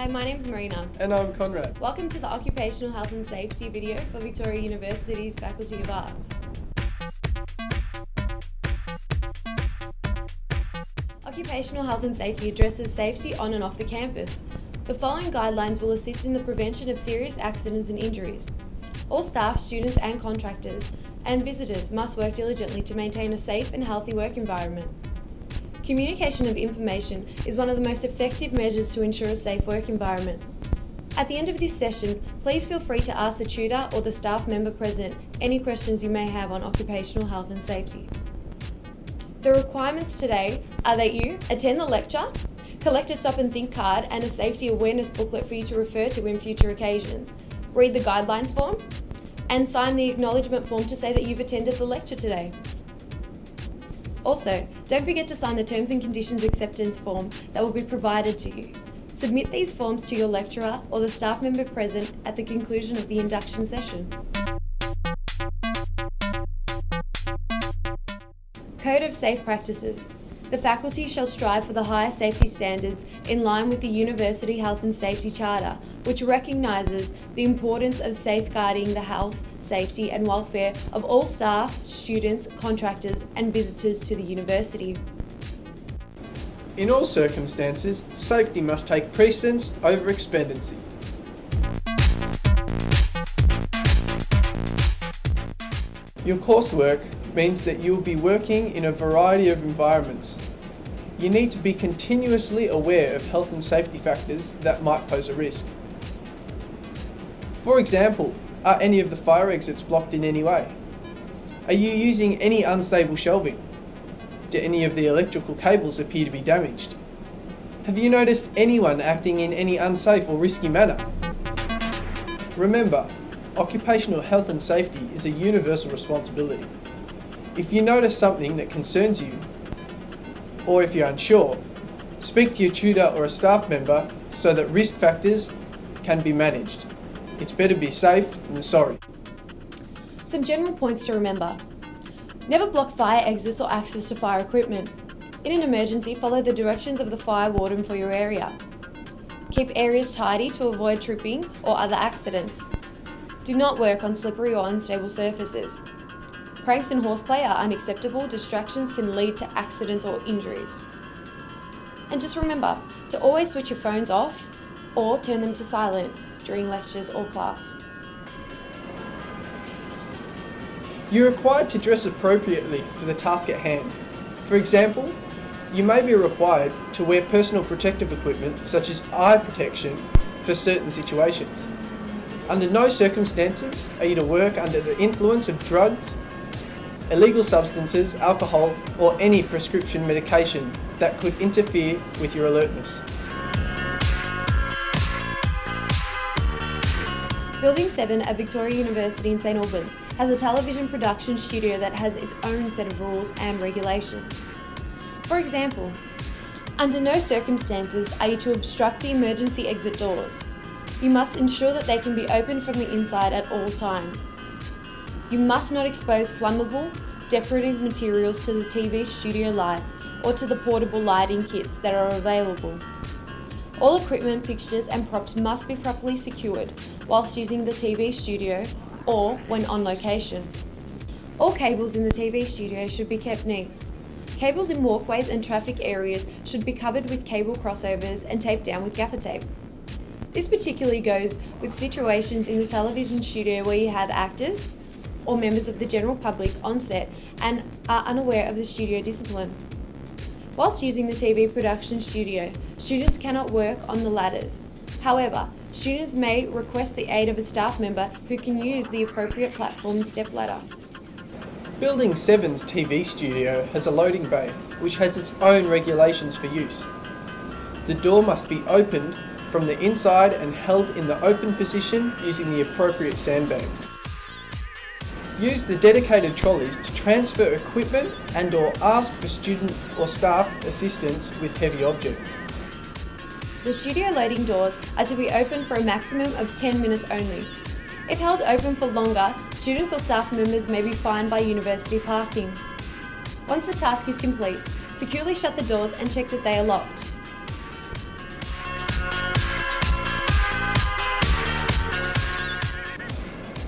Hi, my name's Marina. And I'm Conrad. Welcome to the Occupational Health and Safety video for Victoria University's Faculty of Arts. Occupational health and safety addresses safety on and off the campus. The following guidelines will assist in the prevention of serious accidents and injuries. All staff, students and contractors and visitors must work diligently to maintain a safe and healthy work environment. Communication of information is one of the most effective measures to ensure a safe work environment. At the end of this session, please feel free to ask the tutor or the staff member present any questions you may have on occupational health and safety. The requirements today are that you attend the lecture, collect a stop and think card and a safety awareness booklet for you to refer to in future occasions, read the guidelines form, and sign the acknowledgement form to say that you've attended the lecture today. Also, don't forget to sign the Terms and Conditions Acceptance form that will be provided to you. Submit these forms to your lecturer or the staff member present at the conclusion of the induction session. Code of Safe Practices. The faculty shall strive for the highest safety standards in line with the University Health and Safety Charter, which recognises the importance of safeguarding the health, safety and welfare of all staff, students, contractors and visitors to the university. In all circumstances, safety must take precedence over expediency. Your coursework means that you will be working in a variety of environments. You need to be continuously aware of health and safety factors that might pose a risk. For example, are any of the fire exits blocked in any way? Are you using any unstable shelving? Do any of the electrical cables appear to be damaged? Have you noticed anyone acting in any unsafe or risky manner? Remember, occupational health and safety is a universal responsibility. If you notice something that concerns you, or if you're unsure, speak to your tutor or a staff member so that risk factors can be managed. It's better be safe than sorry. Some general points to remember. Never block fire exits or access to fire equipment. In an emergency, follow the directions of the fire warden for your area. Keep areas tidy to avoid tripping or other accidents. Do not work on slippery or unstable surfaces. Pranks and horseplay are unacceptable. Distractions can lead to accidents or injuries. And just remember to always switch your phones off or turn them to silent during lectures or class. You're required to dress appropriately for the task at hand. For example, you may be required to wear personal protective equipment such as eye protection for certain situations. Under no circumstances are you to work under the influence of drugs, illegal substances, alcohol, or any prescription medication that could interfere with your alertness. Building 7 at Victoria University in St Albans has a television production studio that has its own set of rules and regulations. For example, under no circumstances are you to obstruct the emergency exit doors. You must ensure that they can be opened from the inside at all times. You must not expose flammable, decorative materials to the TV studio lights or to the portable lighting kits that are available. All equipment, fixtures and props must be properly secured whilst using the TV studio or when on location. All cables in the TV studio should be kept neat. Cables in walkways and traffic areas should be covered with cable crossovers and taped down with gaffer tape. This particularly goes with situations in the television studio where you have actors or members of the general public on set and are unaware of the studio discipline. Whilst using the TV production studio, students cannot work on the ladders. However, students may request the aid of a staff member who can use the appropriate platform step ladder. Building 7's TV studio has a loading bay, which has its own regulations for use. The door must be opened from the inside and held in the open position using the appropriate sandbags. Use the dedicated trolleys to transfer equipment and/or ask for student or staff assistance with heavy objects. The studio loading doors are to be open for a maximum of 10 minutes only. If held open for longer, students or staff members may be fined by university parking. Once the task is complete, securely shut the doors and check that they are locked.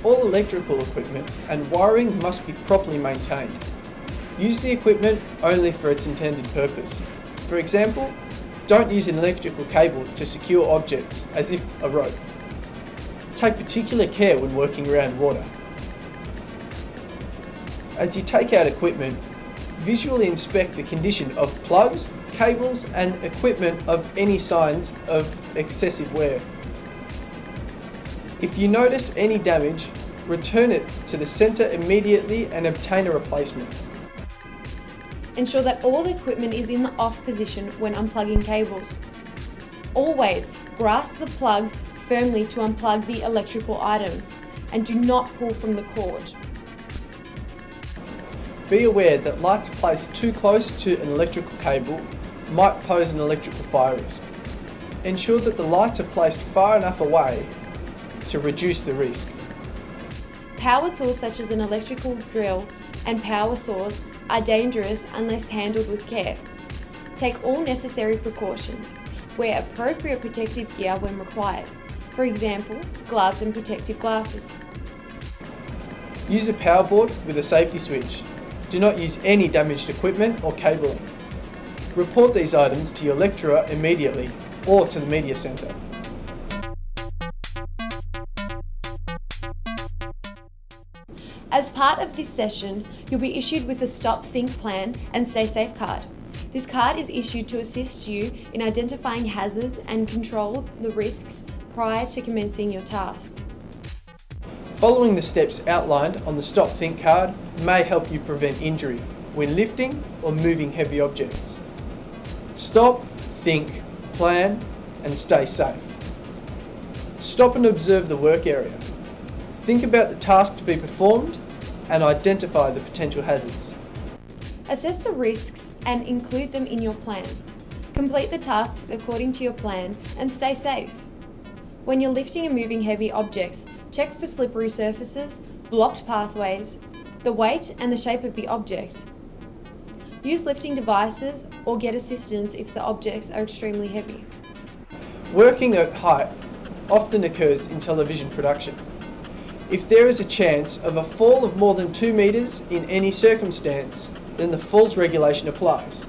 all electrical equipment and wiring must be properly maintained. Use the equipment only for its intended purpose. For example, don't use an electrical cable to secure objects as if a rope. Take particular care when working around water. As you take out equipment, visually inspect the condition of plugs, cables and equipment of any signs of excessive wear. If you notice any damage, return it to the centre immediately and obtain a replacement. Ensure that all the equipment is in the off position when unplugging cables. Always grasp the plug firmly to unplug the electrical item and do not pull from the cord. Be aware that lights placed too close to an electrical cable might pose an electrical fire risk. Ensure that the lights are placed far enough away to reduce the risk. Power tools such as an electrical drill and power saws are dangerous unless handled with care. Take all necessary precautions. Wear appropriate protective gear when required. For example, gloves and protective glasses. Use a power board with a safety switch. Do not use any damaged equipment or cabling. Report these items to your lecturer immediately or to the media centre. As part of this session, you'll be issued with a Stop, Think, Plan and Stay Safe card. This card is issued to assist you in identifying hazards and control the risks prior to commencing your task. Following the steps outlined on the Stop, Think card may help you prevent injury when lifting or moving heavy objects. Stop, think, plan and stay safe. Stop and observe the work area. Think about the task to be performed and identify the potential hazards. Assess the risks and include them in your plan. Complete the tasks according to your plan and stay safe. When you're lifting and moving heavy objects, check for slippery surfaces, blocked pathways, the weight and the shape of the object. Use lifting devices or get assistance if the objects are extremely heavy. Working at height often occurs in television production. If there is a chance of a fall of more than 2 metres in any circumstance, then the falls regulation applies.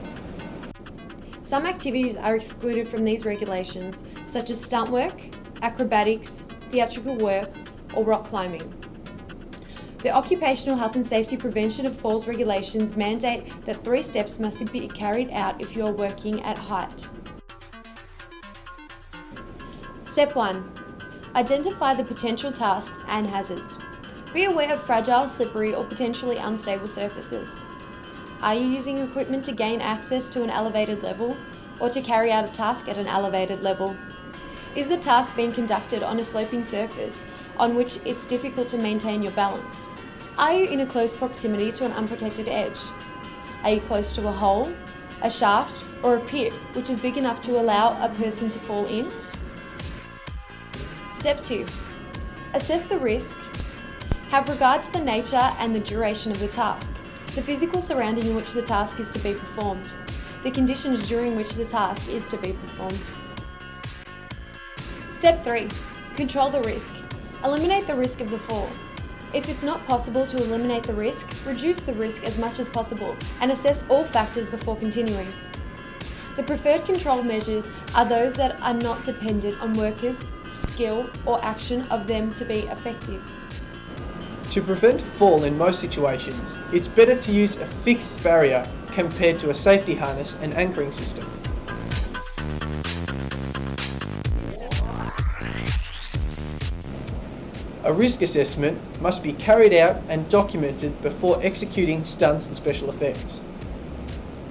Some activities are excluded from these regulations, such as stunt work, acrobatics, theatrical work, or rock climbing. The Occupational Health and Safety Prevention of Falls regulations mandate that 3 steps must be carried out if you are working at height. Step 1. Identify the potential tasks and hazards. Be aware of fragile, slippery, or potentially unstable surfaces. Are you using equipment to gain access to an elevated level or to carry out a task at an elevated level? Is the task being conducted on a sloping surface on which it's difficult to maintain your balance? Are you in a close proximity to an unprotected edge? Are you close to a hole, a shaft, or a pit which is big enough to allow a person to fall in? Step 2. Assess the risk. Have regard to the nature and the duration of the task, the physical surrounding in which the task is to be performed, the conditions during which the task is to be performed. Step 3. Control the risk. Eliminate the risk of the fall. If it's not possible to eliminate the risk, reduce the risk as much as possible and assess all factors before continuing. The preferred control measures are those that are not dependent on workers' skill or action of them to be effective. To prevent a fall in most situations, it's better to use a fixed barrier compared to a safety harness and anchoring system. A risk assessment must be carried out and documented before executing stunts and special effects.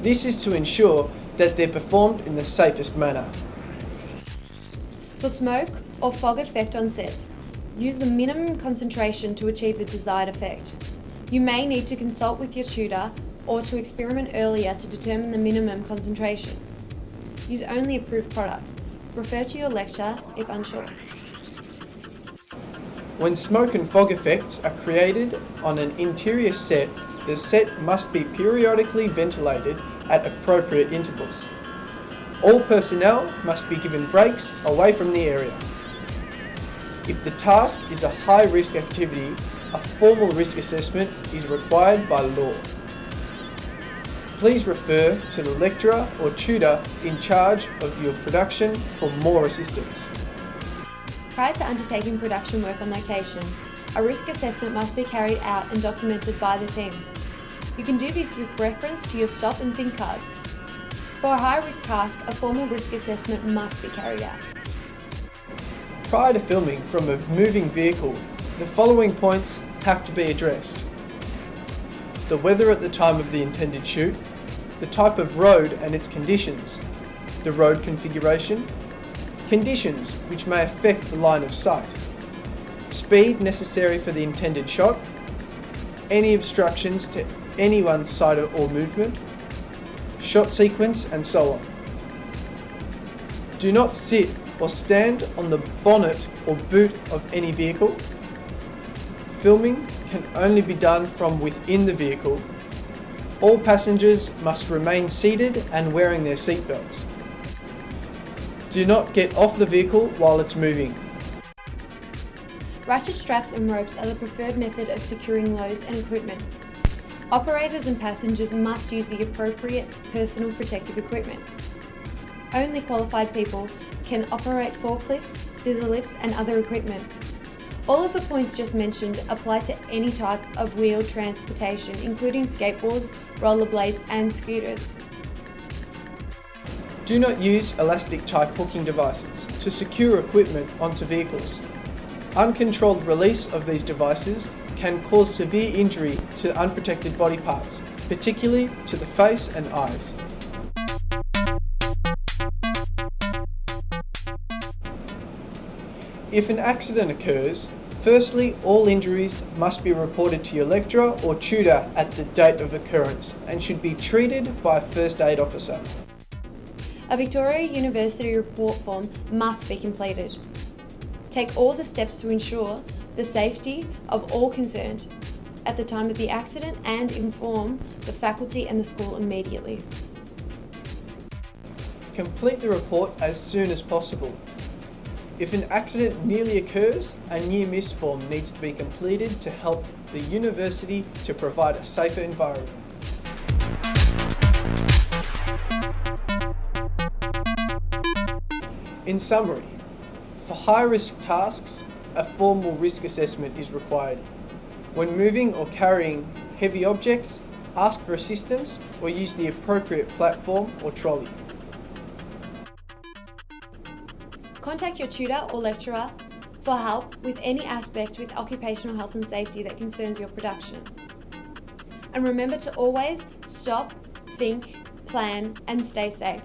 This is to ensure that they're performed in the safest manner. For smoke or fog effect on sets, use the minimum concentration to achieve the desired effect. You may need to consult with your tutor or to experiment earlier to determine the minimum concentration. Use only approved products. Refer to your lecture if unsure. When smoke and fog effects are created on an interior set, the set must be periodically ventilated at appropriate intervals. All personnel must be given breaks away from the area. If the task is a high-risk activity, a formal risk assessment is required by law. Please refer to the lecturer or tutor in charge of your production for more assistance. Prior to undertaking production work on location, a risk assessment must be carried out and documented by the team. You can do this with reference to your stop and think cards. For a high-risk task, a formal risk assessment must be carried out. Prior to filming from a moving vehicle, the following points have to be addressed. The weather at the time of the intended shoot, the type of road and its conditions, the road configuration, conditions which may affect the line of sight, speed necessary for the intended shot, any obstructions to anyone's sight or movement, shot sequence, and so on. Do not sit or stand on the bonnet or boot of any vehicle. Filming can only be done from within the vehicle. All passengers must remain seated and wearing their seatbelts. Do not get off the vehicle while it's moving. Ratchet straps and ropes are the preferred method of securing loads and equipment. Operators and passengers must use the appropriate personal protective equipment. Only qualified people can operate forklifts, scissor lifts, and other equipment. All of the points just mentioned apply to any type of wheeled transportation, including skateboards, rollerblades, and scooters. Do not use elastic type hooking devices to secure equipment onto vehicles. Uncontrolled release of these devices can cause severe injury to unprotected body parts, particularly to the face and eyes. If an accident occurs, firstly, all injuries must be reported to your lecturer or tutor at the date of occurrence and should be treated by a first aid officer. A Victoria University report form must be completed. Take all the steps to ensure the safety of all concerned at the time of the accident and inform the faculty and the school immediately. Complete the report as soon as possible. If an accident nearly occurs, a near miss form needs to be completed to help the university to provide a safer environment. In summary, for high-risk tasks, a formal risk assessment is required. When moving or carrying heavy objects, ask for assistance or use the appropriate platform or trolley. Contact your tutor or lecturer for help with any aspect with occupational health and safety that concerns your production. And remember to always stop, think, plan, and stay safe.